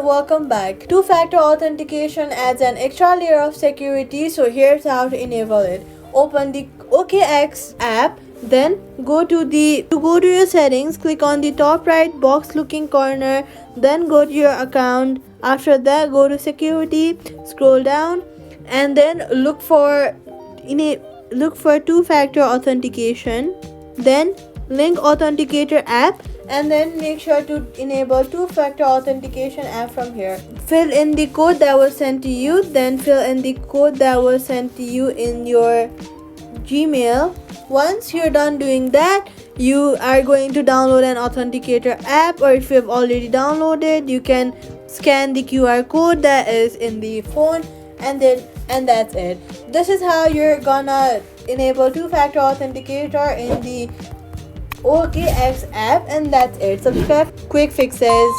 welcome back. Two-factor authentication adds an extra layer of security, so here's how to enable it. Open the OKX app, then go to your settings, click on the top right box looking corner, then go to your account. After that, go to security, scroll down, and then look for two-factor authentication, then link authenticator app, and then make sure to enable two-factor authentication app from here. Fill in the code that was sent to you, then fill in the code that was sent to you in your Gmail. Once you're done doing that, you are going to download an authenticator app, or if you have already downloaded, you can scan the QR code that is in the phone, and that's it. This is how you're gonna enable two-factor authenticator in the OKX app, and that's it. Subscribe quick fixes.